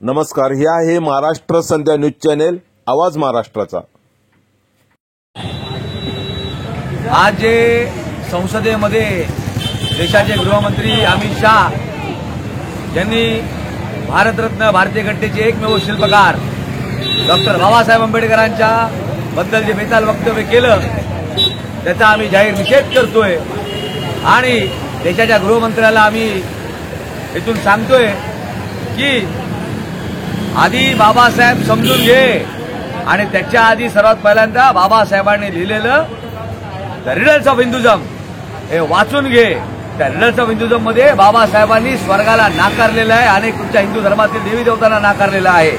नमस्कार, हे आहे महाराष्ट्र संध्या न्यूज चॅनेल, आवाज महाराष्ट्राचा। आज जे संसदेमध्ये देशाचे गृहमंत्री अमित शाह यांनी भारतरत्न भारतीय घटनेचे एकमेव शिल्पकार डॉक्टर बाबासाहेब आंबेडकरांच्या बद्दल जे बेताल वक्तव्य केलं त्याचा आम्ही जाहीर निषेध करतोय आणि देशाच्या गृहमंत्र्याला आम्ही इथून सांगतोय की आधी बाबासाहेब समजून घे आणि त्याच्या आधी सर्वात पहिल्यांदा बाबासाहेबांनी लिहिलेलं द रिडल्स ऑफ हिंदुझम हे वाचून घे। त्या रिडल्स ऑफ हिंदुझम मध्ये बाबासाहेबांनी स्वर्गाला नाकारलेलं आहे, अनेक तुमच्या हिंदू धर्मातील देवी देवतांना नाकारलेलं आहे।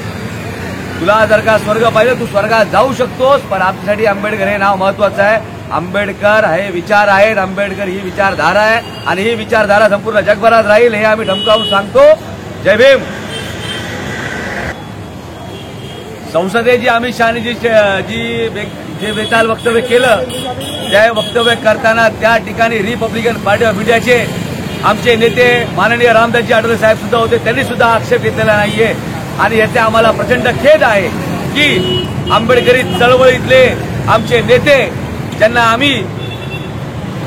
तुला जर का स्वर्ग पाहिजे तू स्वर्गात जाऊ शकतोस, पण आमच्यासाठी आंबेडकर हे नाव महत्वाचं आहे। आंबेडकर हे विचार आहेत, आंबेडकर ही विचारधारा आहे आणि ही विचारधारा संपूर्ण जगभरात राहील हे आम्ही ठमकावून सांगतो। जय भीम। संसदेची अमित शहानी जे बेताल वक्तव्य केलं त्या वक्तव्य करताना त्या ठिकाणी रिपब्लिकन पार्टी ऑफ इंडियाचे आमचे नेते माननीय रामदासजी आठवले साहेब सुद्धा होते, त्यांनी सुद्धा आक्षेप घेतलेला नाहीये आणि याचा आम्हाला प्रचंड खेद आहे की आंबेडकरी चळवळीतले आमचे नेते ज्यांना आम्ही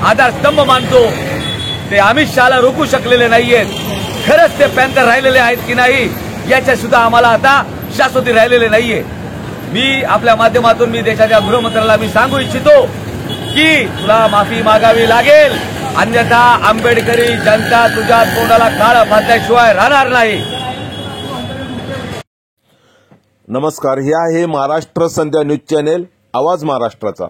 आधारस्तंभ मानतो ते अमित शहाला रोखू शकलेले नाहीयेत। खरंच ते पॅन्थर राहिलेले आहेत की नाही याच्या सुद्धा आम्हाला आता शाश्वती राहिलेले नाहीये। मी आपल्या माध्यमातून मी देशाच्या गृहमंत्र्याला मी सांगू इच्छितो की तुला माफी मागावी लागेल, अन्यथा आंबेडकरी जनता तुझ्या तोंडाला काळं फासल्याशिवाय राहणार नाही। नमस्कार, हे आहे महाराष्ट्र संध्या न्यूज चॅनेल, आवाज महाराष्ट्राचा।